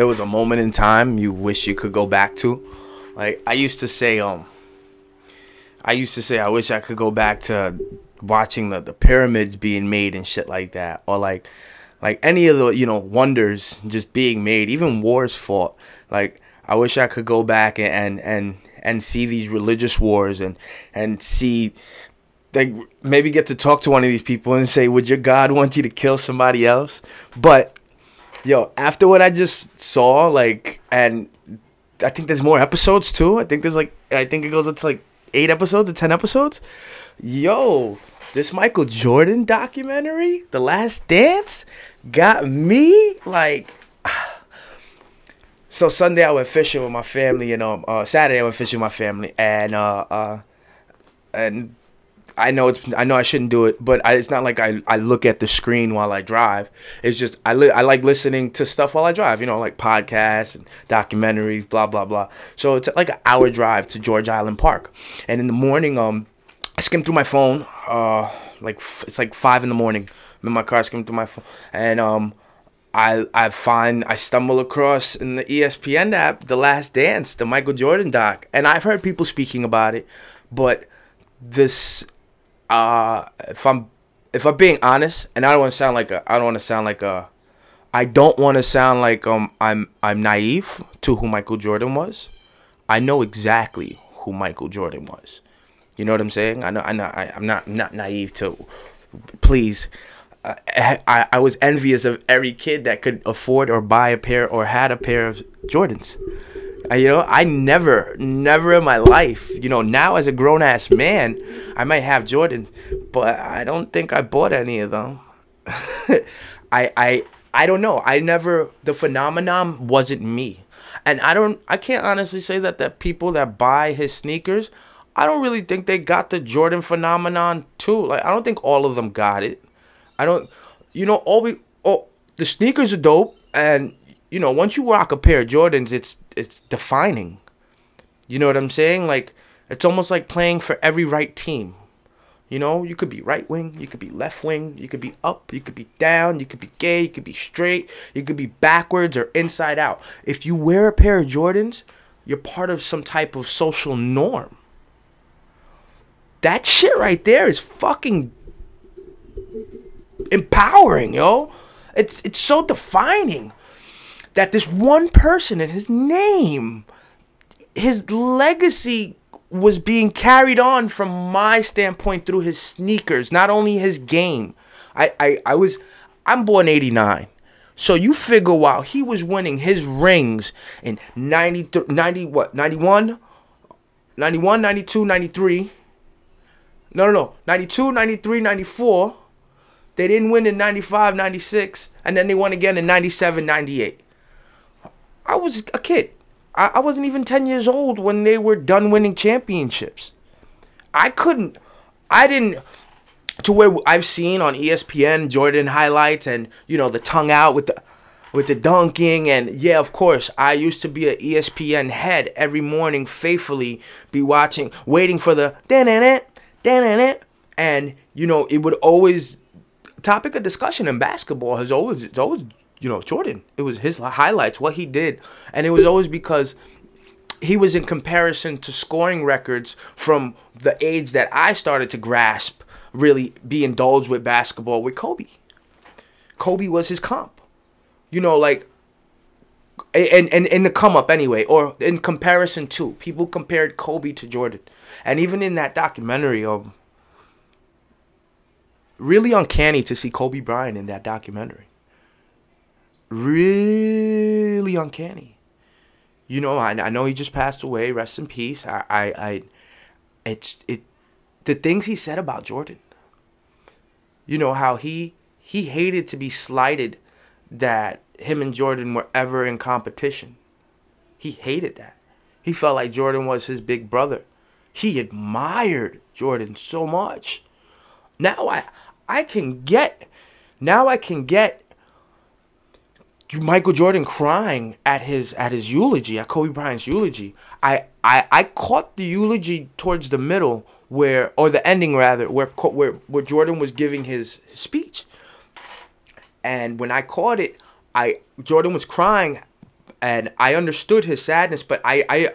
it was a moment in time you wish you could go back to? Like I used to say I wish I could go back to watching the pyramids being made and shit like that, or like any of the, you know, wonders just being made, even wars fought. Like I wish I could go back and see these religious wars and see, like, maybe get to talk to one of these people and say, would your God want you to kill somebody else? But yo, after what I just saw, like, and I think there's more episodes too. I think it goes up to like 8 episodes or 10 episodes. Yo, this Michael Jordan documentary, The Last Dance, got me like. So Sunday I went fishing with my family, you know. Saturday I went fishing with my family, and I know I shouldn't do it, but it's not like I look at the screen while I drive. It's just I like listening to stuff while I drive, you know, like podcasts and documentaries, blah blah blah. So it's like an hour drive to George Island Park, and in the morning, I skim through my phone, it's like 5 in the morning. I'm in my car, skimming through my phone, and I stumble across in the ESPN app The Last Dance, the Michael Jordan doc, and I've heard people speaking about it, but this, if I'm being honest, and I don't want to sound like I'm naive to who Michael Jordan was. I know exactly who Michael Jordan was. You know what I'm saying? I'm not naive to. Please. I was envious of every kid that could afford or buy a pair or had a pair of Jordans. You know, I never in my life, you know, now as a grown-ass man, I might have Jordans, but I don't think I bought any of them. I don't know. The phenomenon wasn't me. And I can't honestly say that the people that buy his sneakers, I don't really think they got the Jordan phenomenon too. Like, I don't think all of them got it. The sneakers are dope, and you know, once you rock a pair of Jordans, it's defining. You know what I'm saying? Like, it's almost like playing for every right team. You know, you could be right wing, you could be left wing, you could be up, you could be down, you could be gay, you could be straight, you could be backwards or inside out. If you wear a pair of Jordans, you're part of some type of social norm. That shit right there is fucking empowering, yo. It's so defining that this one person and his name, his legacy was being carried on from my standpoint through his sneakers, not only his game. I'm born 89. So you figure while he was winning his rings in 91, 92, 93. No. 92, 93, 94. They didn't win in 95, 96, and then they won again in 97, 98. I was a kid. I wasn't even 10 years old when they were done winning championships. To where I've seen on ESPN Jordan highlights and, you know, the tongue out with the dunking, and yeah, of course, I used to be an ESPN head every morning, faithfully be watching, waiting for the and you know, it would always. Topic of discussion in basketball it's always, you know, Jordan. It was his highlights, what he did, and it was always because he was in comparison to scoring records from the age that I started to grasp, really be indulged with basketball with Kobe. Kobe was his comp, you know, like, and in the come up anyway, or in comparison to, people compared Kobe to Jordan, and even in that documentary really uncanny to see Kobe Bryant in that documentary. Really uncanny. You know, I know he just passed away. Rest in peace. The things he said about Jordan. You know, how he hated to be slighted that him and Jordan were ever in competition. He hated that. He felt like Jordan was his big brother. He admired Jordan so much. Now I can get Michael Jordan crying at his eulogy, at Kobe Bryant's eulogy. I caught the eulogy towards the middle or the ending rather, where Jordan was giving his speech. And when I caught it, Jordan was crying and I understood his sadness, but I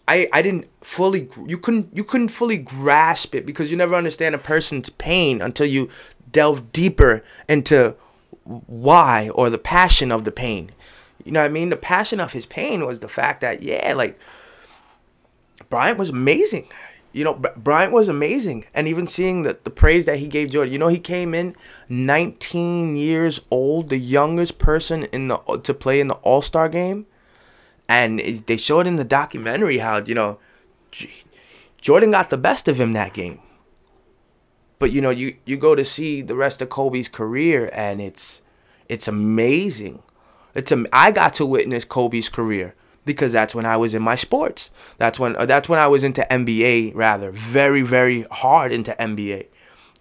didn't fully. You couldn't fully grasp it because you never understand a person's pain until you delve deeper into why or the passion of the pain. You know what I mean? The passion of his pain was the fact that, yeah, like, Bryant was amazing. You know, Bryant was amazing. And even seeing the praise that he gave Jordan. You know, he came in 19 years old, the youngest person to play in the All-Star game. And they showed in the documentary how, you know, Jordan got the best of him that game. But, you know, you go to see the rest of Kobe's career, and it's amazing. I got to witness Kobe's career because that's when I was in my sports. That's when I was into NBA, rather. Very, very hard into NBA.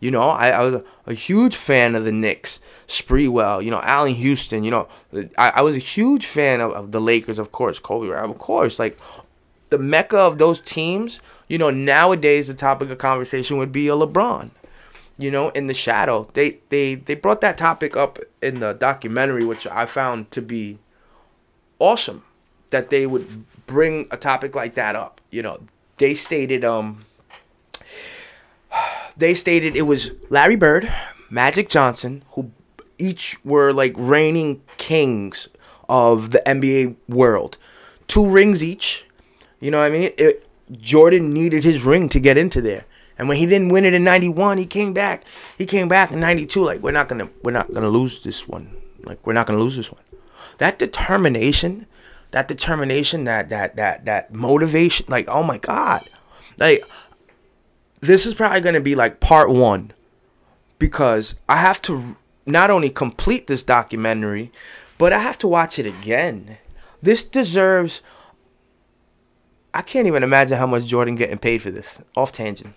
You know, I was a huge fan of the Knicks, Spreewell, you know, Allen Houston. You know, I was a huge fan of the Lakers, of course, Kobe, of course. Like, the mecca of those teams, you know, nowadays the topic of conversation would be a LeBron. You know, in the shadow. They brought that topic up in the documentary, which I found to be awesome, that they would bring a topic like that up. You know, they stated it was Larry Bird, Magic Johnson, who each were like reigning kings of the NBA world. 2 rings each. You know what I mean? Jordan needed his ring to get into there. And when he didn't win it in 91, he came back. He came back in 92 like, we're not gonna lose this one. Like, we're not gonna lose this one. That determination, that motivation, like, oh my God. Like, this is probably gonna be like part 1, because I have to not only complete this documentary, but I have to watch it again. This deserves. I can't even imagine how much Jordan getting paid for this. Off tangent.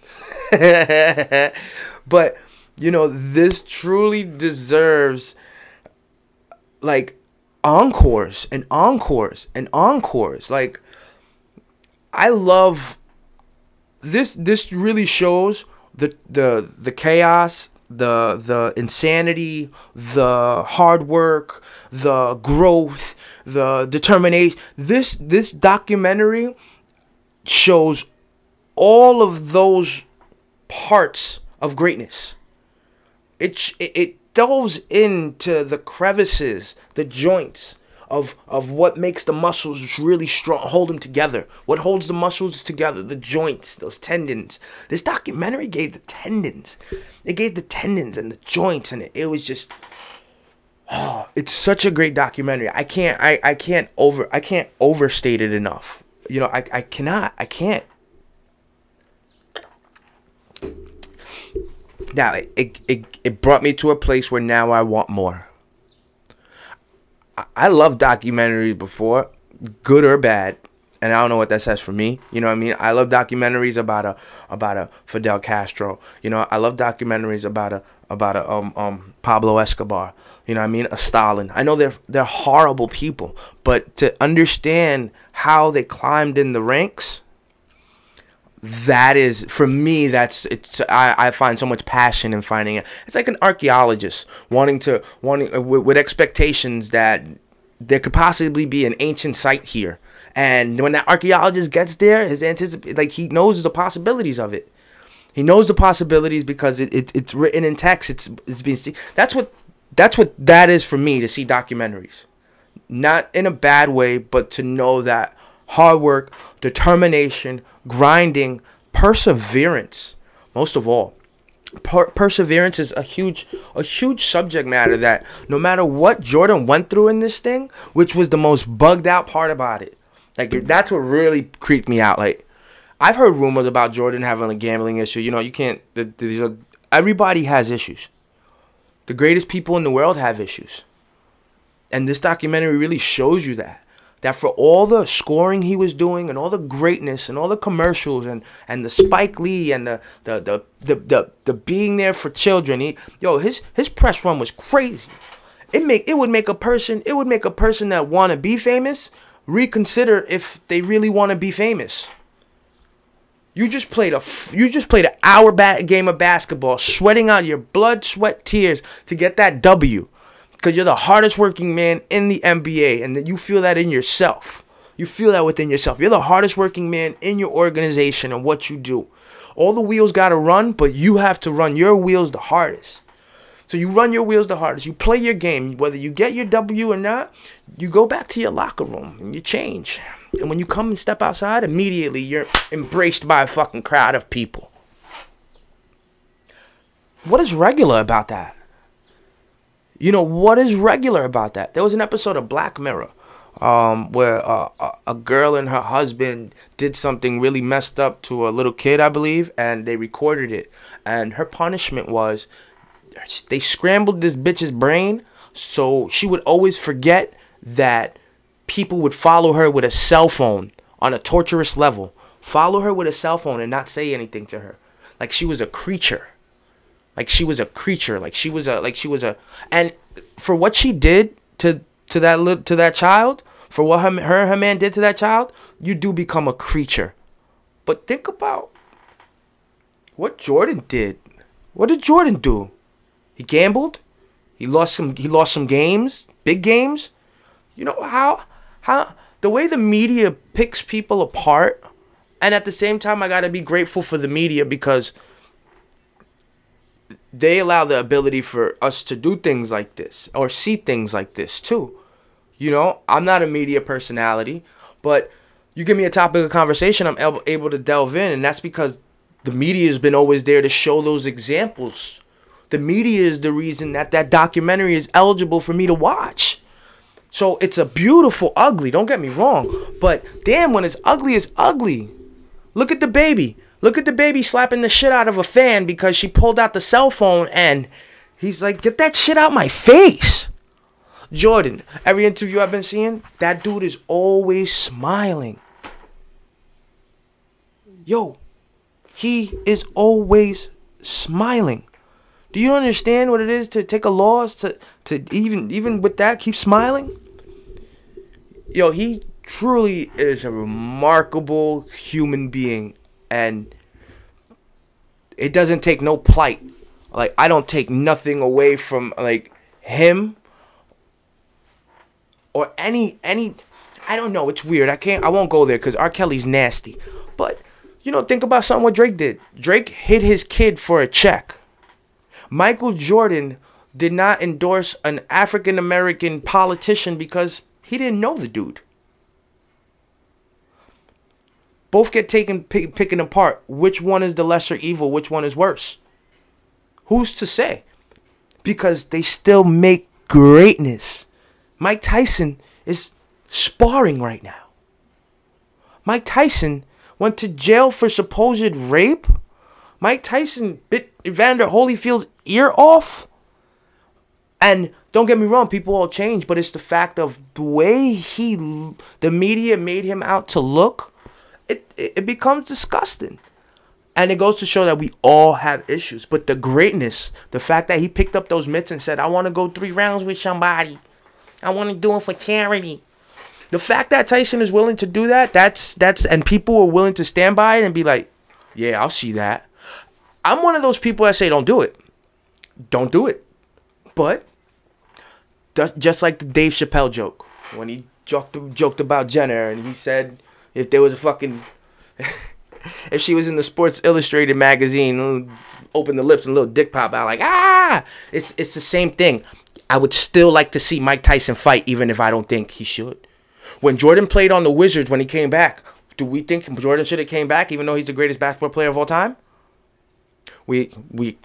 But, you know, this truly deserves, like, encores and encores and encores. Like, I love this. This really shows the chaos, the insanity, the hard work, the growth, the determination. This documentary shows all of those parts of greatness. It delves into the crevices, the joints of what makes the muscles really strong, hold them together. What holds the muscles together, the joints, those tendons. This documentary gave the tendons. It gave the tendons and the joints, and it was just, oh, it's such a great documentary. I can't overstate it enough. You know, I can't. Now, it brought me to a place where now I want more. I love documentaries before, good or bad, and I don't know what that says for me. You know what I mean? I love documentaries about a Fidel Castro. You know, I love documentaries about a Pablo Escobar. You know what I mean? A Stalin. I know they're horrible people, but to understand how they climbed in the ranks, that is, for me, I find so much passion in finding it. It's like an archaeologist wanting with expectations that there could possibly be an ancient site here. And when that archaeologist gets there, he knows the possibilities of it. He knows the possibilities because it's written in text. It's being seen. That's what that is for me, to see documentaries. Not in a bad way, but to know that hard work, determination, grinding, perseverance, most of all. Perseverance is a huge subject matter that no matter what Jordan went through in this thing, which was the most bugged out part about it. Like, that's what really creeped me out. Like, I've heard rumors about Jordan having a gambling issue. You know, you can't, everybody has issues. The greatest people in the world have issues. And this documentary really shows you that for all the scoring he was doing and all the greatness and all the commercials and the Spike Lee and the being there for children, his press run was crazy. It would make a person that want to be famous reconsider if they really want to be famous. You just played an hour game of basketball, sweating out your blood, sweat, tears to get that W. Because you're the hardest working man in the NBA, and that you feel that in yourself. You feel that within yourself. You're the hardest working man in your organization and what you do. All the wheels got to run, but you have to run your wheels the hardest. So you run your wheels the hardest. You play your game. Whether you get your W or not, you go back to your locker room and you change. And when you come and step outside, immediately you're embraced by a fucking crowd of people. What is regular about that? You know, what is regular about that? There was an episode of Black Mirror where a girl and her husband did something really messed up to a little kid, I believe, and they recorded it. And her punishment was they scrambled this bitch's brain so she would always forget that people would follow her with a cell phone on a torturous level. Follow her with a cell phone and not say anything to her. Like she was a creature. And for what she did to that child, for what her man did to that child, you do become a creature. But think about what Jordan did. What did Jordan do? He gambled. He lost some games, big games. You know how the way the media picks people apart, and at the same time I gotta be grateful for the media because they allow the ability for us to do things like this or see things like this too. You know, I'm not a media personality, but you give me a topic of conversation, I'm able to delve in, and that's because the media has been always there to show those examples. The media is the reason that documentary is eligible for me to watch. So it's a beautiful ugly, don't get me wrong, but damn, when it's ugly, it's ugly. Look at the baby. Look at the baby slapping the shit out of a fan because she pulled out the cell phone, and he's like, get that shit out my face. Jordan, every interview I've been seeing, that dude is always smiling. Yo, he is always smiling. Do you understand what it is to take a loss, to even with that, keep smiling? Yo, he truly is a remarkable human being. And it doesn't take no plight. Like, I don't take nothing away from, like, him or any I don't know, it's weird. I won't go there because R. Kelly's nasty. But, you know, think about something what Drake did. Drake hit his kid for a check. Michael Jordan did not endorse an African-American politician because he didn't know the dude. Both get picking apart. Which one is the lesser evil? Which one is worse? Who's to say? Because they still make greatness. Mike Tyson is sparring right now. Mike Tyson went to jail for supposed rape. Mike Tyson bit Evander Holyfield's ear off. And don't get me wrong, people all change, but it's the fact of the way the media made him out to look. It becomes disgusting. And it goes to show that we all have issues. But the greatness, the fact that he picked up those mitts and said, I want to go 3 rounds with somebody. I want to do it for charity. The fact that Tyson is willing to do that, that's and people are willing to stand by it and be like, yeah, I'll see that. I'm one of those people that say, don't do it. Don't do it. But just like the Dave Chappelle joke, when he joked about Jenner and he said, if there was a fucking, if she was in the Sports Illustrated magazine, open the lips and a little dick pop out like, ah! It's the same thing. I would still like to see Mike Tyson fight, even if I don't think he should. When Jordan played on the Wizards, when he came back, do we think Jordan should have came back, even though he's the greatest basketball player of all time? We're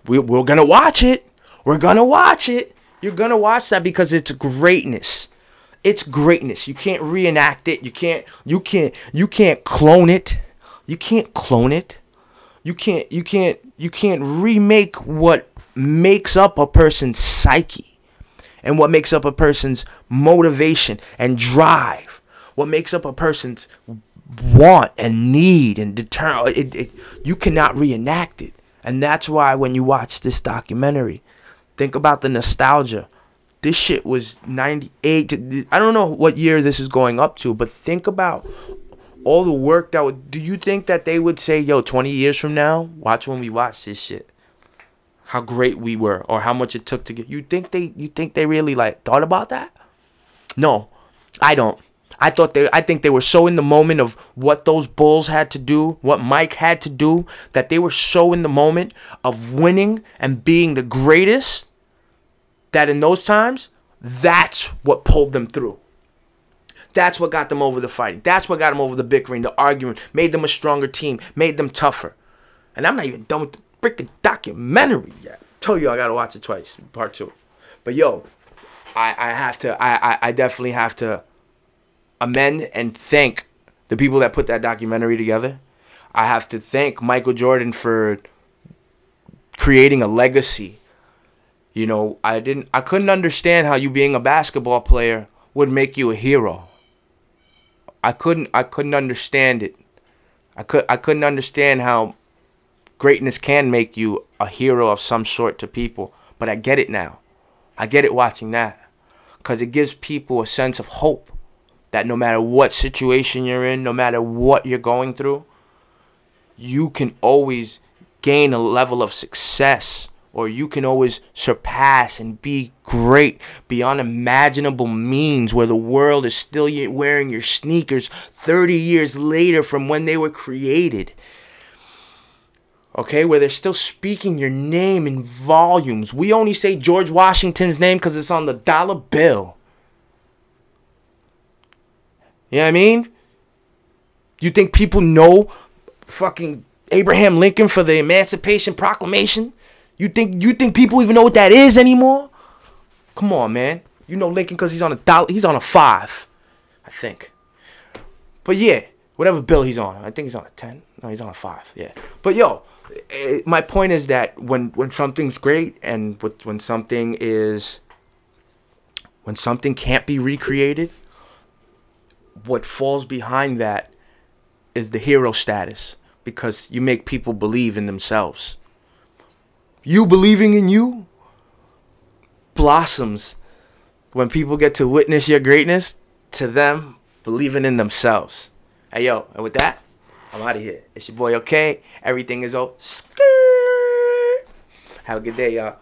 gonna watch it. We're gonna watch it. You're gonna watch that because it's greatness. It's greatness. You can't reenact it. You can't clone it. You can't clone it. You can't remake what makes up a person's psyche and what makes up a person's motivation and drive. What makes up a person's want and need and you cannot reenact it. And that's why when you watch this documentary, think about the nostalgia. This shit was 98. I don't know what year this is going up to, but think about all the work do you think that they would say, yo, 20 years from now, watch when we watch this shit? how great we were or how much it took to get. You think they really like thought about that? No, I don't. I think they were so in the moment of what those Bulls had to do, what Mike had to do, that they were so in the moment of winning and being the greatest, that in those times, that's what pulled them through. That's what got them over the fighting. That's what got them over the bickering, the arguing, made them a stronger team, made them tougher. And I'm not even done with the freaking documentary yet. I told you I gotta watch it twice, part 2. But yo, I definitely have to amend and thank the people that put that documentary together. I have to thank Michael Jordan for creating a legacy. You know, I couldn't understand how you being a basketball player would make you a hero. I couldn't understand it. I couldn't understand how greatness can make you a hero of some sort to people, but I get it now. I get it watching that, because it gives people a sense of hope that no matter what situation you're in, no matter what you're going through, you can always gain a level of success, or you can always surpass and be great beyond imaginable means, where the world is still wearing your sneakers 30 years later from when they were created. Okay, where they're still speaking your name in volumes. We only say George Washington's name because it's on the dollar bill. You know what I mean? You think people know fucking Abraham Lincoln for the Emancipation Proclamation? You think people even know what that is anymore? Come on, man. You know Lincoln because he's on a 5, I think. But yeah, whatever bill he's on. I think he's on a 10. No, he's on a 5. Yeah. But yo, my point is that when something's great and when something can't be recreated, what falls behind that is the hero status, because you make people believe in themselves. You believing in you blossoms when people get to witness your greatness to them believing in themselves. Hey yo, and with that, I'm out of here. It's your boy OK. Everything is O. Have a good day, y'all.